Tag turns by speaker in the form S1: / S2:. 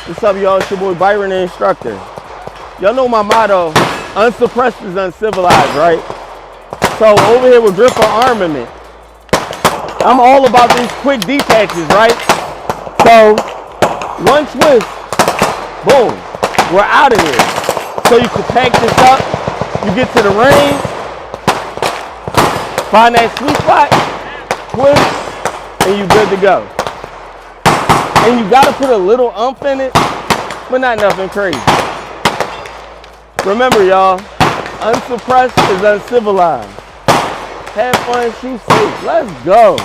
S1: What's up, y'all? It's your boy Byron, the instructor. Y'all know my motto, unsuppressed is uncivilized, right? So over here with Griffin Armament, I'm all about these quick detaches, right? So one twist, boom, we're out of here. So you can pack this up, you get to the range, find that sweet spot, twist, and you good to go. And you gotta put a little umph in it, but not nothing crazy. Remember, y'all, unsuppressed is uncivilized. Have fun, shoot safe. Let's go.